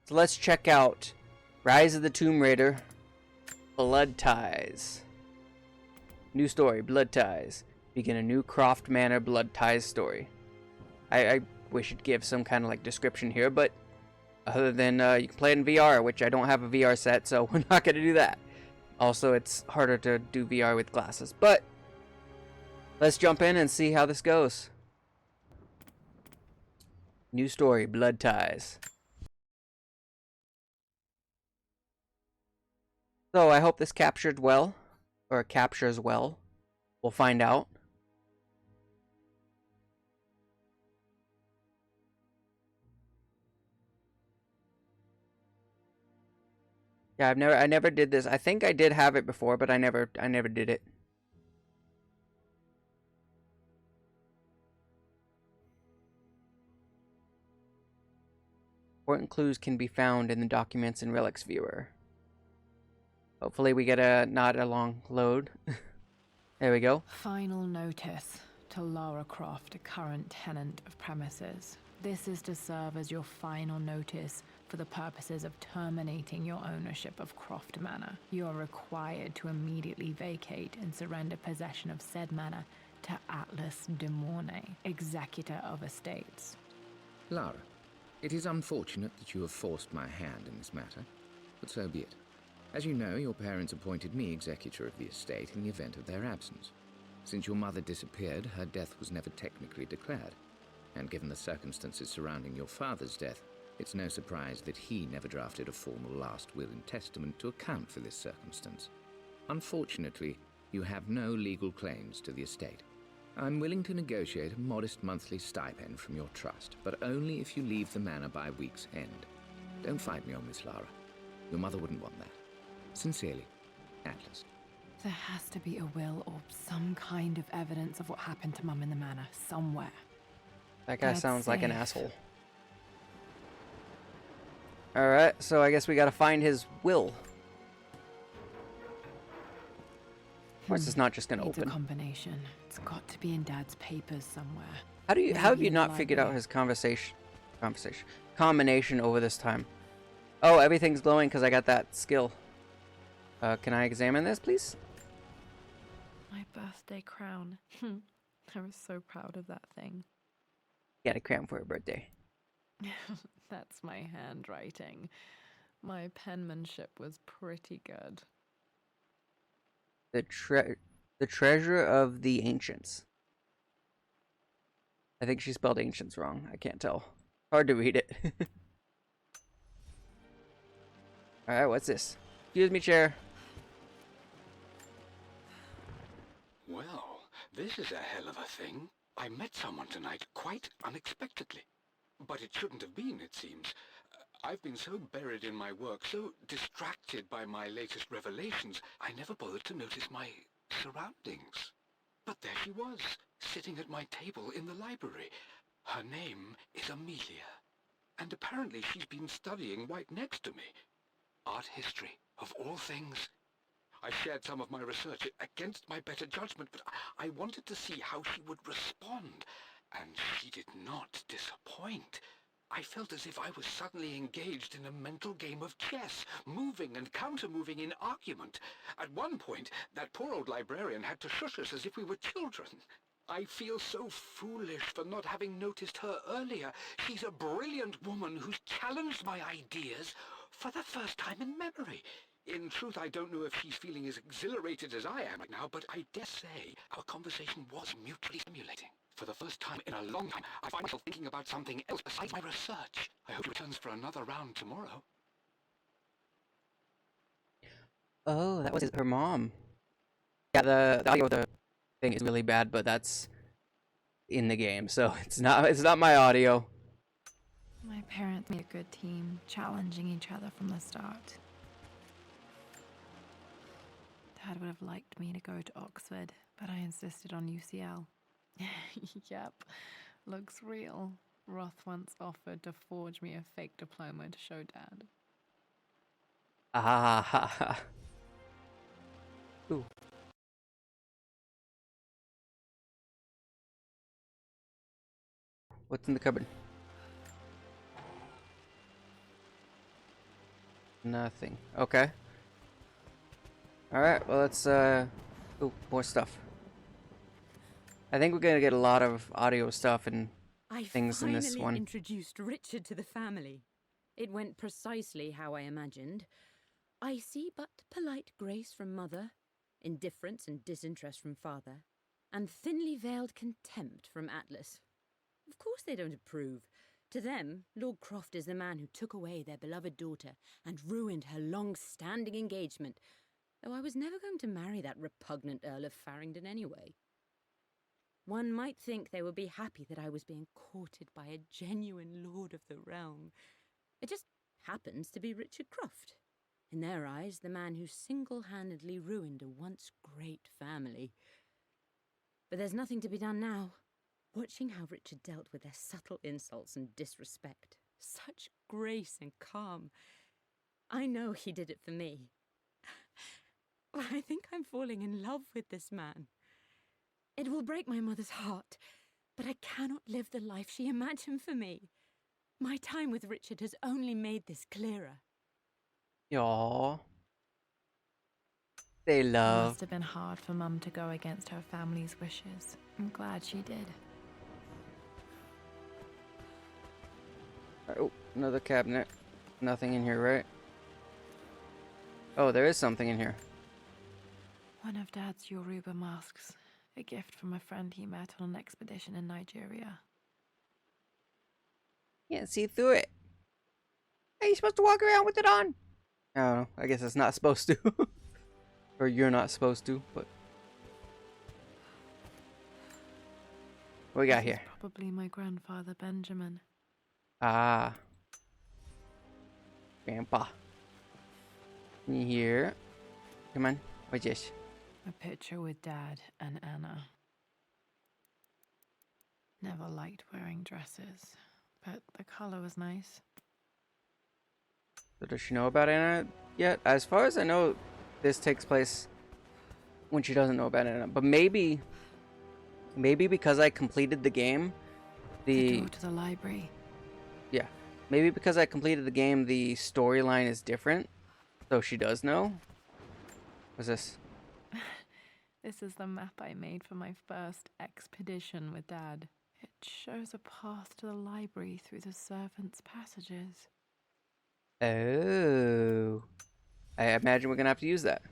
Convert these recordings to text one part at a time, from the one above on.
So let's check out Rise of the Tomb Raider, Blood Ties. New story, Blood Ties. Begin a new Croft Manor Blood Ties story. I wish it'd give some kind of like description here, but other than you can play it in VR, which I don't have a VR set, so we're not going to do that. Also, it's harder to do VR with glasses, but let's jump in and see how this goes. New story, Blood Ties. So I hope this captured well, or captures well. We'll find out. Yeah, I never did this. I think I did have it before, but I never did it. Important clues can be found in the Documents and Relics viewer. Hopefully we get not a long load. There we go. Final notice to Lara Croft, a current tenant of premises. This is to serve as your final notice for the purposes of terminating your ownership of Croft Manor. You are required to immediately vacate and surrender possession of said manor to Atlas de Mornay, executor of estates. Lara, it is unfortunate that you have forced my hand in this matter, but so be it. As you know, your parents appointed me executor of the estate in the event of their absence. Since your mother disappeared, her death was never technically declared. And given the circumstances surrounding your father's death, it's no surprise that he never drafted a formal last will and testament to account for this circumstance. Unfortunately, you have no legal claims to the estate. I'm willing to negotiate a modest monthly stipend from your trust, but only if you leave the manor by week's end. Don't fight me on this, Lara. Your mother wouldn't want that. Sincerely, Atlas. There has to be a will or some kind of evidence of what happened to Mum in the manor somewhere. That guy That's sounds like an safe. asshole. Alright, so I guess we gotta find his will. Of course, it's not just gonna Needs a open. combination. It's got to be in Dad's papers somewhere. How have Maybe you in the not figured out library. his combination over this time? Oh, everything's glowing because I got that skill. Can I examine this, please? My birthday crown. I was so proud of that thing. Got a crown for her birthday. That's my handwriting. My penmanship was pretty good. The treasure of the ancients. I think she spelled ancients wrong. I can't tell. Hard to read it. Alright, what's this? Excuse me, chair. Well, this is a hell of a thing. I met someone tonight quite unexpectedly. But it shouldn't have been, it seems. I've been so buried in my work, so distracted by my latest revelations, I never bothered to notice my surroundings. But there she was, sitting at my table in the library. Her name is Amelia. And apparently she's been studying right next to me. Art history, of all things. I shared some of my research against my better judgment, but I wanted to see how she would respond, and she did not disappoint. I felt as if I was suddenly engaged in a mental game of chess, moving and counter-moving in argument. At one point, that poor old librarian had to shush us as if we were children. I feel so foolish for not having noticed her earlier. She's a brilliant woman who's challenged my ideas for the first time in memory. In truth, I don't know if she's feeling as exhilarated as I am right now, but I dare say our conversation was mutually stimulating. For the first time in a long time, I find myself thinking about something else besides my research. I hope she returns for another round tomorrow. Oh, that was her mom. Yeah, the audio of the thing is really bad, but that's in the game, so it's not my audio. My parents made a good team, challenging each other from the start. Dad would have liked me to go to Oxford, but I insisted on UCL. Yep, looks real. Roth once offered to forge me a fake diploma to show Dad. Ah ha ha. Ooh. What's in the cupboard? Nothing. Okay. Alright, well let's ooh, more stuff. I think we're gonna get a lot of audio stuff and I things in this finally one. introduced Richard to the family. It went precisely how I imagined. I see but polite grace from mother, indifference and disinterest from father, and thinly veiled contempt from Atlas. Of course they don't approve. To them, Lord Croft is the man who took away their beloved daughter and ruined her long-standing engagement, though I was never going to marry that repugnant Earl of Farringdon anyway. One might think they would be happy that I was being courted by a genuine lord of the realm. It just happens to be Richard Croft. In their eyes, the man who single-handedly ruined a once great family. But there's nothing to be done now. Watching how Richard dealt with their subtle insults and disrespect. Such grace and calm. I know he did it for me. I think I'm falling in love with this man. It will break my mother's heart, but I cannot live the life she imagined for me. My time with Richard has only made this clearer. Yaw. They It love. must have been hard for Mum to go against her family's wishes. I'm glad she did. Oh, another cabinet. Nothing in here, right? Oh, there is something in here. One of Dad's Yoruba masks. A gift from a friend he met on an expedition in Nigeria. Can't see through it. Hey, you're supposed to walk around with it on. I don't know. I guess it's not supposed to. Or you're not supposed to, but. What we got This is here? probably my grandfather Benjamin. Ah. Grandpa. In here. Come on. What's this? A picture with Dad and Anna. Never liked wearing dresses, but the color was nice. So does she know about Anna yet? As far as I know, this takes place when she doesn't know about Anna. But maybe because I completed the game, The door to the library. yeah, maybe because I completed the game, the storyline is different. So she does know. What's this? This is the map I made for my first expedition with Dad. It shows a path to the library through the servants' passages. Oh, I imagine we're gonna have to use that.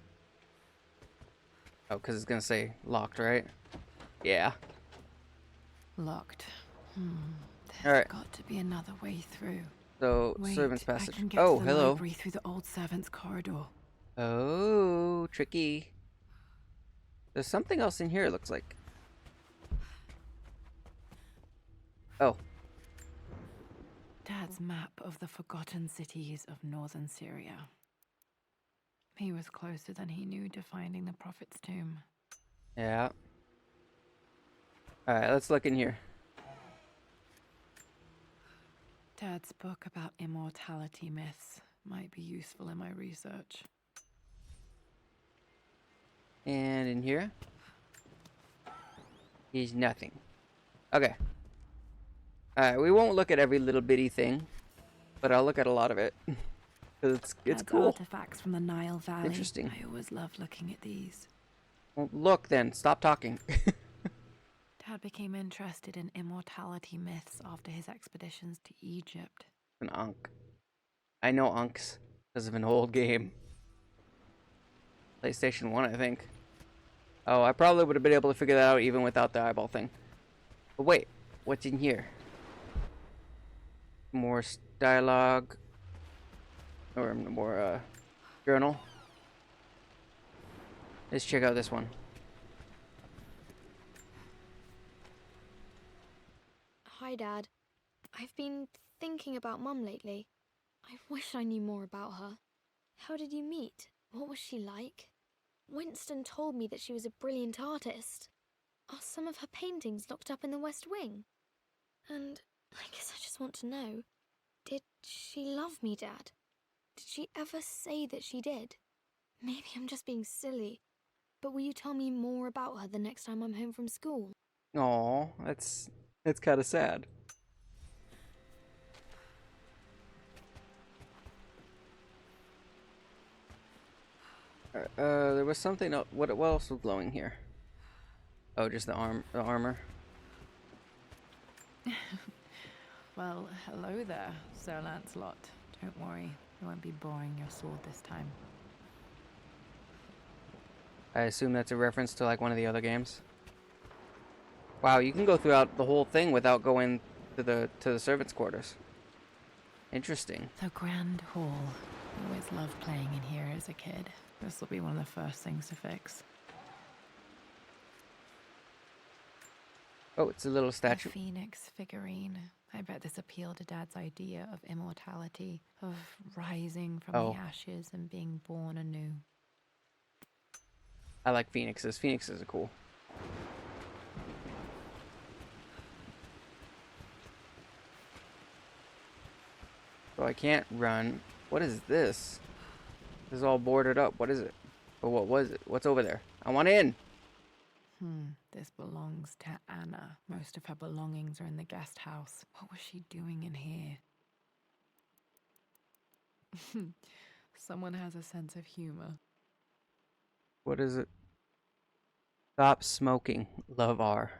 Oh, because it's gonna say locked, right? Yeah. Locked. There's All right. got to be another way through. So Wait, servants passage. I can get Oh, to the hello. library through the old servants' corridor. Oh, tricky. There's something else in here, it looks like. Oh. Dad's map of the forgotten cities of northern Syria. He was closer than he knew to finding the prophet's tomb. Yeah. Alright, let's look in here. Dad's book about immortality myths might be useful in my research. And in here is nothing. Okay. Alright, we won't look at every little bitty thing, but I'll look at a lot of it. Because it's Dad's cool. artifacts from the Nile Valley. Interesting. I always love looking at these. Well, look then, stop talking. Dad became interested in immortality myths after his expeditions to Egypt. An Ankh. I know Ankhs because of an old game. PlayStation 1, I think. Oh, I probably would have been able to figure that out even without the eyeball thing. But wait, what's in here? More dialogue. Or more, journal. Let's check out this one. Hi, Dad. I've been thinking about Mum lately. I wish I knew more about her. How did you meet? What was she like? Winston told me that she was a brilliant artist. Are some of her paintings locked up in the West Wing? And I guess I just want to know, did she love me, Dad? Did she ever say that she did? Maybe I'm just being silly, but will you tell me more about her the next time I'm home from school? Aw, that's kind of sad. There was something else. What else was glowing here? Oh, just the armor. Well, hello there, Sir Lancelot. Don't worry, I won't be boring your sword this time. I assume that's a reference to like one of the other games. Wow, you can go throughout the whole thing without going to the servants' quarters. Interesting. The Grand Hall. I always loved playing in here as a kid. This will be one of the first things to fix. Oh, it's a little statue. A phoenix figurine. I bet this appealed to Dad's idea of immortality, of rising from the ashes and being born anew. I like phoenixes. Phoenixes are cool. So I can't run. What is this? This is all boarded up. What is it? Or what was it? What's over there? I want in. This belongs to Anna. Most of her belongings are in the guest house. What was she doing in here? Someone has a sense of humor. What is it? Stop smoking. Love R.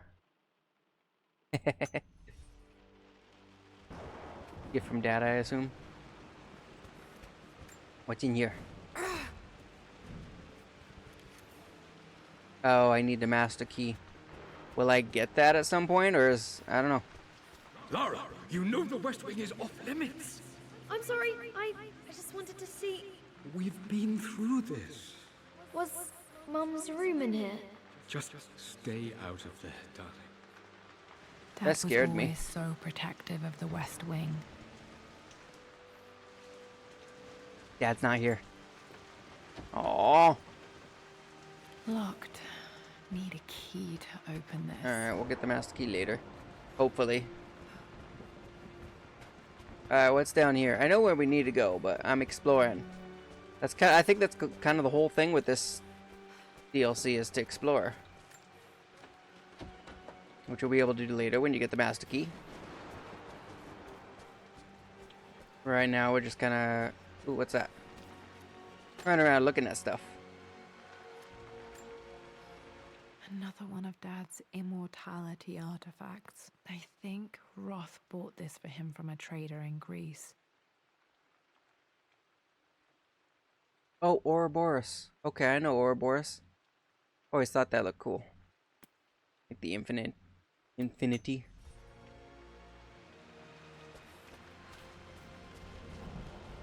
Gift from Dad, I assume. What's in here? Oh, I need the master key. Will I get that at some point, or is... I don't know. Lara, you know the West Wing is off limits. I'm sorry, I just wanted to see... We've been through this. Was Mum's room in here? Just stay out of there, darling. Dad That scared was me. always so protective of the West Wing. Dad's not here. Aww. Locked. Need a key to open this. Alright, we'll get the master key later. Hopefully. Alright, what's down here? I know where we need to go, but I'm exploring. That's kind. I think that's kind of the whole thing with this DLC is to explore, which we'll be able to do later when you get the master key. Right now, we're just kind of. Ooh, what's that? Running around looking at stuff. Another one of Dad's immortality artifacts. I think Roth bought this for him from a trader in Greece. Oh, Ouroboros. Okay, I know Ouroboros. Always thought that looked cool. Like the infinity.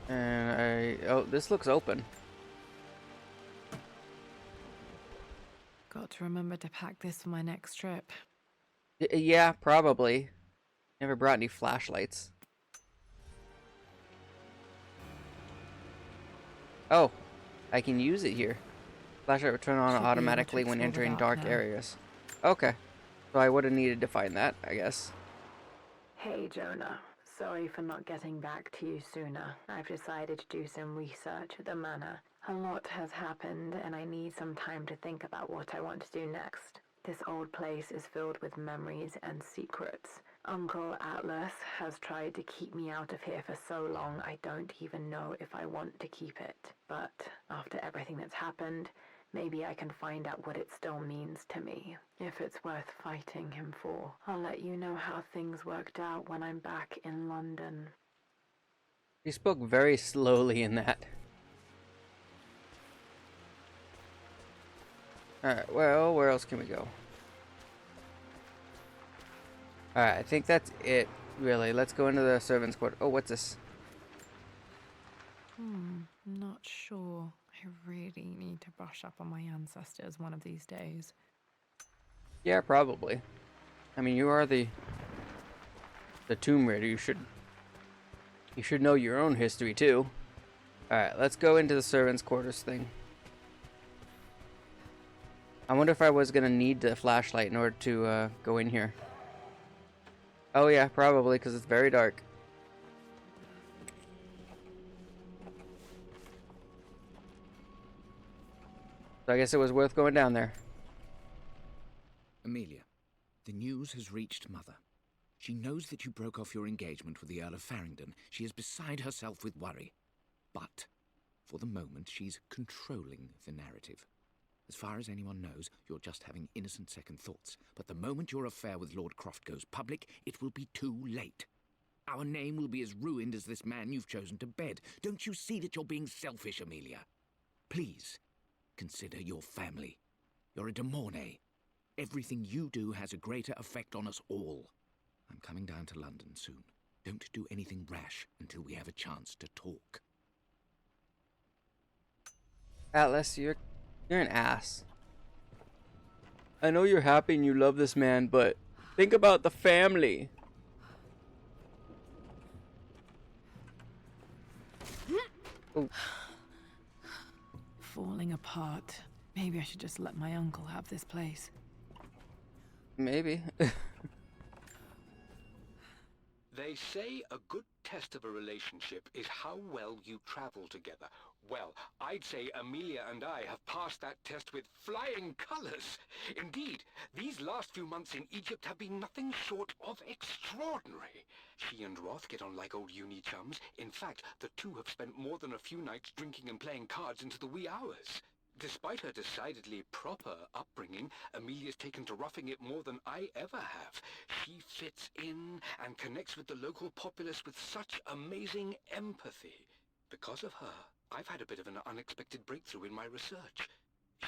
And oh, this looks open. Got to remember to pack this for my next trip. Yeah, probably. Never brought any flashlights. Oh, I can use it here. Flashlight will turn on Should be able to automatically when explore the entering dark dark now. areas. Okay. So I would have needed to find that, I guess. Hey, Jonah. Sorry for not getting back to you sooner. I've decided to do some research at the manor. A lot has happened, and I need some time to think about what I want to do next. This old place is filled with memories and secrets. Uncle Atlas has tried to keep me out of here for so long, I don't even know if I want to keep it. But after everything that's happened, maybe I can find out what it still means to me. If it's worth fighting him for, I'll let you know how things worked out when I'm back in London. He spoke very slowly in that. Alright, well, where else can we go? Alright, I think that's it, really. Let's go into the servants' quarter. Oh, what's this? Not sure. I really need to brush up on my ancestors one of these days. Yeah, probably. I mean, you are the Tomb Raider. You should know your own history too. All right, let's go into the servants' quarters thing. I wonder if I was gonna need the flashlight in order to go in here. Oh yeah, probably because it's very dark. So I guess it was worth going down there. Amelia, the news has reached Mother. She knows that you broke off your engagement with the Earl of Farringdon. She is beside herself with worry. But For the moment, she's controlling the narrative. As far as anyone knows, you're just having innocent second thoughts. But the moment your affair with Lord Croft goes public, it will be too late. Our name will be as ruined as this man you've chosen to bed. Don't you see that you're being selfish, Amelia? Please, consider your family. You're a de Mornay. Everything you do has a greater effect on us all. I'm coming down to London soon. Don't do anything rash until we have a chance to talk. Atlas, you're an ass. I know you're happy and you love this man, but think about the family. Oh. Falling apart. Maybe I should just let my uncle have this place. Maybe. They say a good test of a relationship is how well you travel together. Well, I'd say Amelia and I have passed that test with flying colors. Indeed, these last few months in Egypt have been nothing short of extraordinary. She and Roth get on like old uni chums. In fact, the two have spent more than a few nights drinking and playing cards into the wee hours. Despite her decidedly proper upbringing, Amelia's taken to roughing it more than I ever have. She fits in and connects with the local populace with such amazing empathy. Because of her, I've had a bit of an unexpected breakthrough in my research.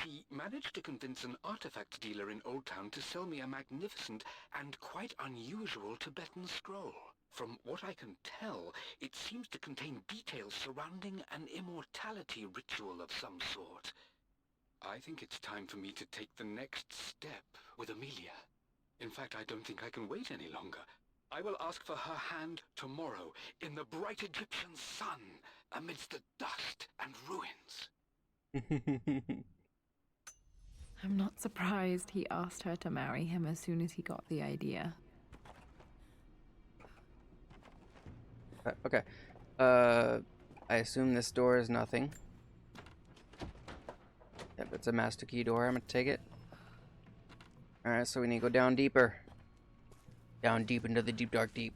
She managed to convince an artifact dealer in Old Town to sell me a magnificent and quite unusual Tibetan scroll. From what I can tell, it seems to contain details surrounding an immortality ritual of some sort. I think it's time for me to take the next step with Amelia. In fact, I don't think I can wait any longer. I will ask for her hand tomorrow in the bright Egyptian sun amidst the dust and ruins. I'm not surprised he asked her to marry him as soon as he got the idea. Okay. I assume this door is nothing. Yep, it's a master key door. I'm gonna take it. Alright, so we need to go down deeper. Down deep into the deep, dark deep.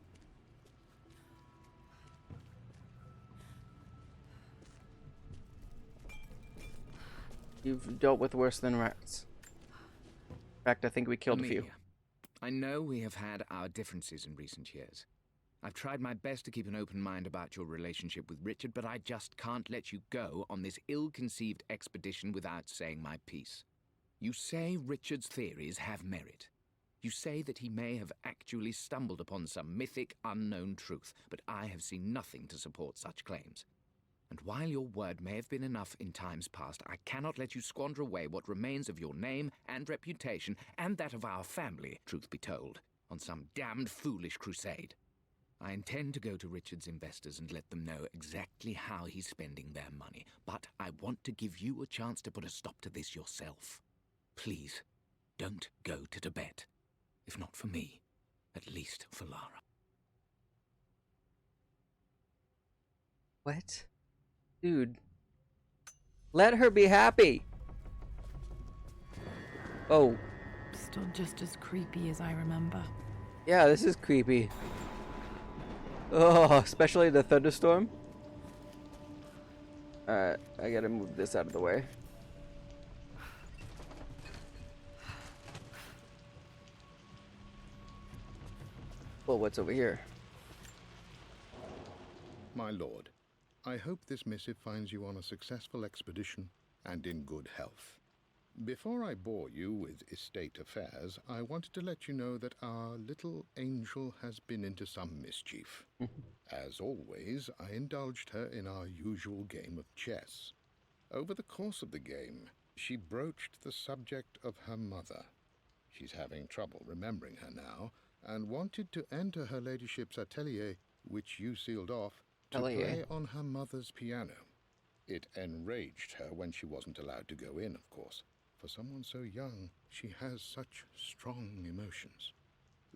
You've dealt with worse than rats. In fact, I think we killed a few. Amelia, I know we have had our differences in recent years. I've tried my best to keep an open mind about your relationship with Richard, but I just can't let you go on this ill-conceived expedition without saying my piece. You say Richard's theories have merit. You say that he may have actually stumbled upon some mythic, unknown truth, but I have seen nothing to support such claims. And while your word may have been enough in times past, I cannot let you squander away what remains of your name and reputation, and that of our family, truth be told, on some damned foolish crusade. I intend to go to Richard's investors and let them know exactly how he's spending their money, but I want to give you a chance to put a stop to this yourself. Please, don't go to Tibet. If not for me, at least for Lara. What? Dude. Let her be happy! Oh. Still just as creepy as I remember. Yeah, this is creepy. Oh, especially the thunderstorm. Alright, I gotta move this out of the way. Well, what's over here? My lord, I hope this missive finds you on a successful expedition and in good health. Before I bore you with estate affairs, I wanted to let you know that our little angel has been into some mischief. As always, I indulged her in our usual game of chess. Over the course of the game, she broached the subject of her mother. She's having trouble remembering her now, and wanted to enter her ladyship's atelier, which you sealed off, to play on her mother's piano. It enraged her when she wasn't allowed to go in, of course. For someone so young, she has such strong emotions.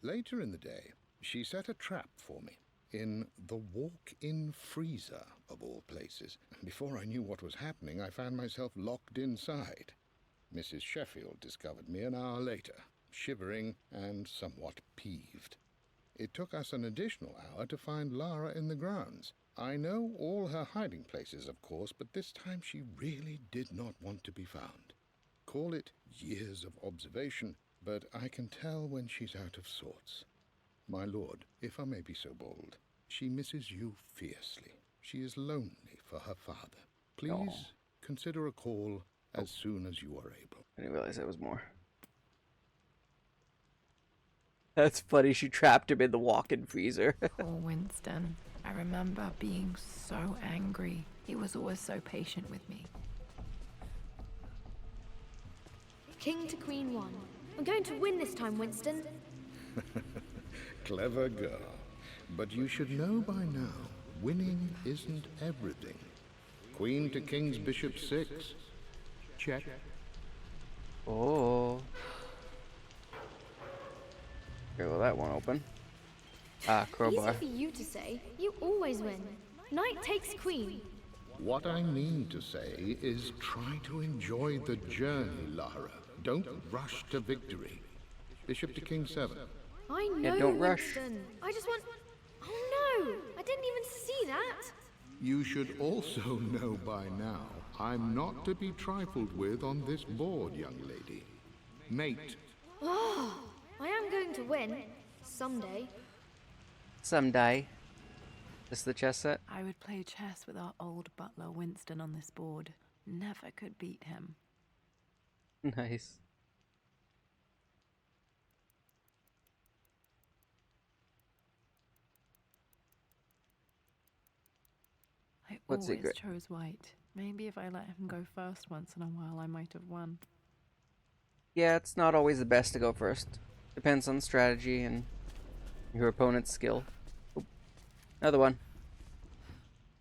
Later in the day, she set a trap for me in the walk-in freezer, of all places. And before I knew what was happening, I found myself locked inside. Mrs. Sheffield discovered me an hour later, shivering and somewhat peeved. It took us an additional hour to find Lara in the grounds, I know all her hiding places, of course, but this time she really did not want to be found. Call it years of observation, but I can tell when she's out of sorts. My lord, if I may be so bold, she misses you fiercely. She is lonely for her father. Please consider a call as soon as you are able. I didn't realize there was more. That's funny, she trapped him in the walk-in freezer. Poor Winston. I remember being so angry. He was always so patient with me. King to Queen 1. I'm going to win this time, Winston. Clever girl. But you should know by now, winning isn't everything. Queen to King's Bishop 6. Check. Oh. Okay, well that won't open. Ah, crowbar. Easy for you to say. You always win. Knight takes queen. What I mean to say is try to enjoy the journey, Lara. Don't rush to victory. Bishop to King 7. I know, don't rush. Winston. I just want... Oh no! I didn't even see that! You should also know by now, I'm not to be trifled with on this board, young lady. Mate. Oh, I am going to win. Someday. Someday. This the chess set? I would play chess with our old butler Winston on this board. Never could beat him. Nice. I What's always secret? chose white. Maybe if I let him go first once in a while, I might have won. Yeah, it's not always the best to go first. Depends on strategy and your opponent's skill. Oop. Another one.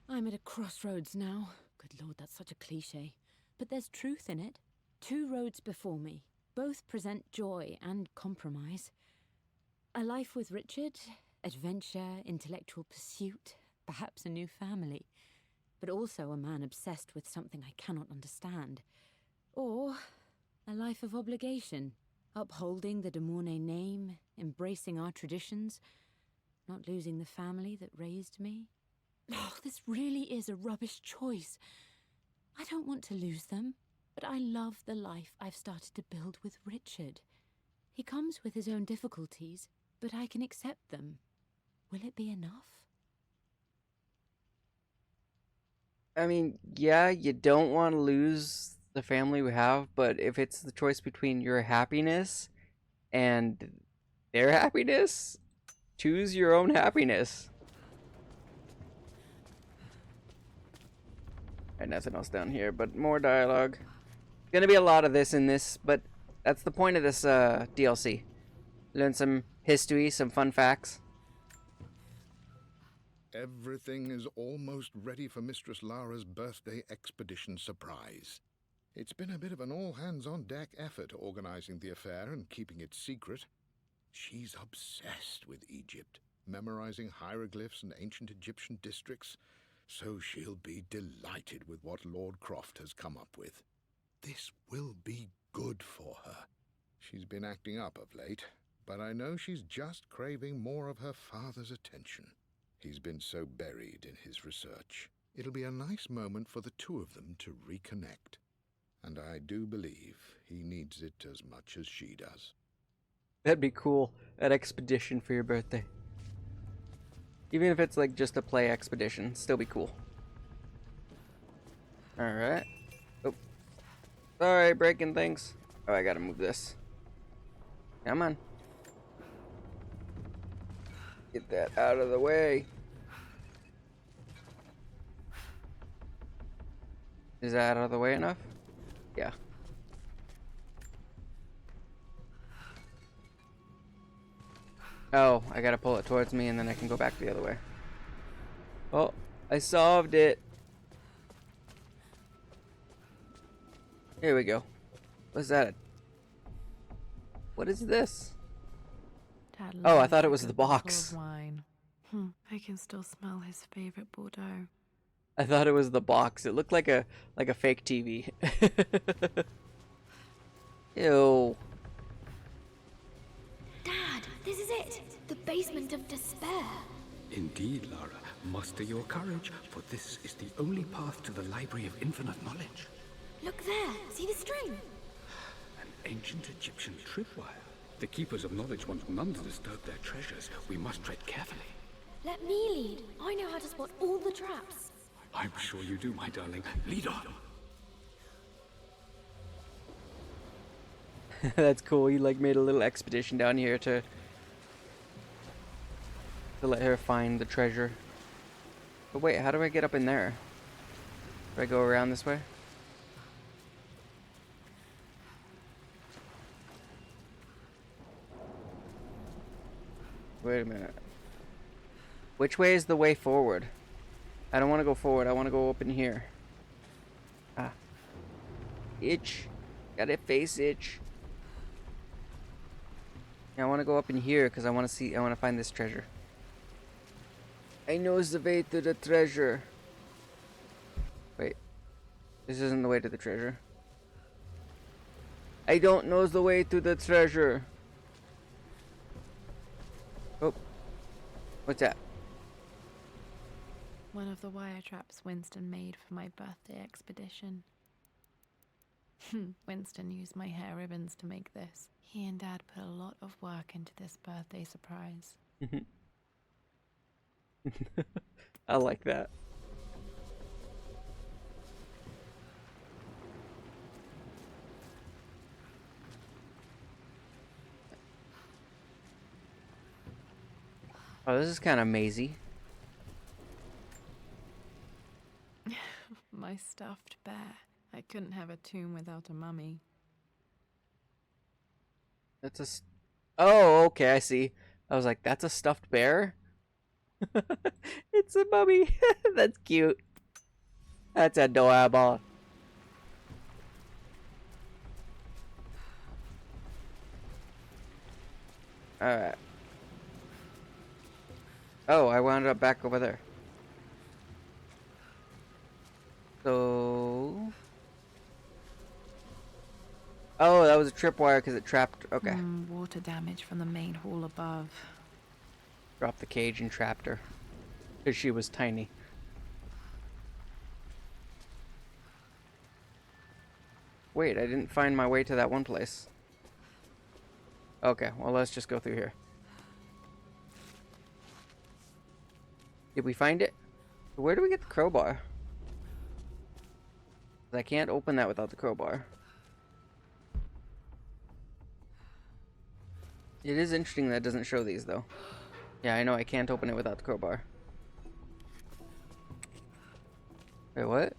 I'm at a crossroads now. Good lord, that's such a cliche. But there's truth in it. Two roads before me. Both present joy and compromise. A life with Richard, adventure, intellectual pursuit, perhaps a new family. But also a man obsessed with something I cannot understand. Or a life of obligation, upholding the de Mornay name, embracing our traditions, not losing the family that raised me. Oh, this really is a rubbish choice. I don't want to lose them, but I love the life I've started to build with Richard. He comes with his own difficulties, but I can accept them. Will it be enough? I mean, yeah, you don't want to lose the family we have, but if it's the choice between your happiness and their happiness, choose your own happiness. Alright, nothing else down here, but more dialogue. Gonna be a lot of this in this, but that's the point of this DLC. Learn some history, some fun facts. Everything is almost ready for Mistress Lara's birthday expedition surprise. It's been a bit of an all-hands-on-deck effort organizing the affair and keeping it secret. She's obsessed with Egypt, memorizing hieroglyphs and ancient Egyptian districts, so she'll be delighted with what Lord Croft has come up with. This will be good for her. She's been acting up of late, but I know she's just craving more of her father's attention. He's been so buried in his research. It'll be a nice moment for the two of them to reconnect. And I do believe he needs it as much as she does. That'd be cool. An expedition for your birthday. Even if it's like just a play expedition, still be cool. Alright. Oh. Sorry, breaking things. Oh, I gotta move this. Come on. Get that out of the way. Is that out of the way enough? Yeah. Oh, I gotta pull it towards me and then I can go back the other way. Oh, I solved it. Here we go. What's that? What is this? Dad Oh, I loves thought a it was good the bottle box. of wine. I can still smell his favorite Bordeaux. I thought it was the box. It looked like a fake TV. Ew. Dad, this is it! The basement of despair. Indeed, Lara. Muster your courage, for this is the only path to the Library of Infinite Knowledge. Look there! See the string? An ancient Egyptian tripwire. The Keepers of Knowledge want none to disturb their treasures. We must tread carefully. Let me lead. I know how to spot all the traps. I'm sure you do, my darling. Lead on. That's cool. He like made a little expedition down here to let her find the treasure. But wait, how do I get up in there? Do I go around this way? Wait a minute. Which way is the way forward? I don't want to go forward. I want to go up in here. Ah. Itch. Got a face itch. Yeah, I want to go up in here because I want to find this treasure. I knows the way to the treasure. Wait. This isn't the way to the treasure. I don't knows the way to the treasure. Oh. What's that? One of the wire traps Winston made for my birthday expedition. Winston used my hair ribbons to make this. He and Dad put a lot of work into this birthday surprise. I like that. Oh, this is kind of mazy. My stuffed bear. I couldn't have a tomb without a mummy. That's oh, okay, I see. I was like, that's a stuffed bear? It's a mummy. That's cute. That's adorable. Alright. Oh, I wound up back over there. So... Oh, that was a tripwire because it trapped... Okay. Water damage from the main hall above. Dropped the cage and trapped her. Because she was tiny. Wait, I didn't find my way to that one place. Okay, well let's just go through here. Did we find it? Where do we get the crowbar? I can't open that without the crowbar. It is interesting that it doesn't show these though. Yeah, I know I can't open it without the crowbar. Wait, what?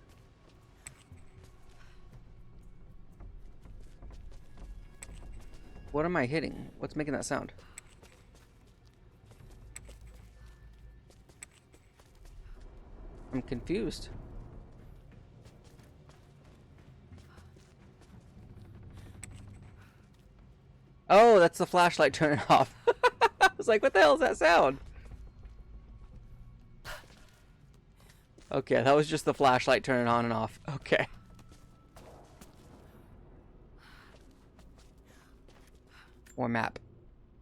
What am I hitting? What's making that sound? I'm confused. Oh, that's the flashlight turning off. I was like, what the hell is that sound? Okay, that was just the flashlight turning on and off. Okay. Or map.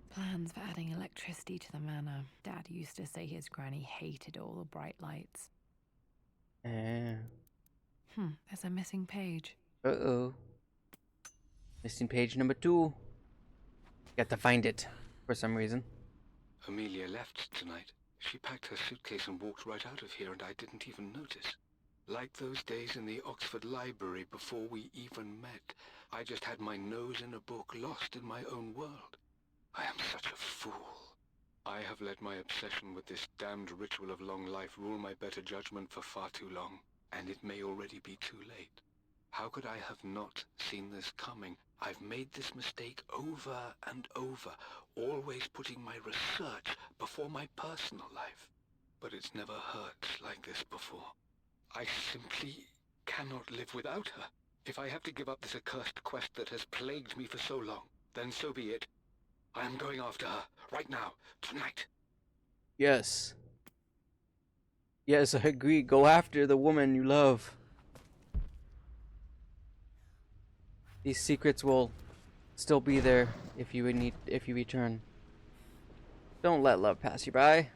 Plans for adding electricity to the manor. Dad used to say his granny hated all the bright lights. There's a missing page. Uh-oh. Missing page number 2. Got to find it for some reason. Amelia left tonight. She packed her suitcase and walked right out of here, and I didn't even notice. Like those days in the Oxford Library before we even met, I just had my nose in a book, lost in my own world. I am such a fool. I have let my obsession with this damned ritual of long life rule my better judgment for far too long, and it may already be too late. How could I have not seen this coming? I've made this mistake over and over, always putting my research before my personal life. But it's never hurt like this before. I simply cannot live without her. If I have to give up this accursed quest that has plagued me for so long, then so be it. I am going after her, right now, tonight. Yes. Yes, I agree. Go after the woman you love. These secrets will still be there if you return. Don't let love pass you by.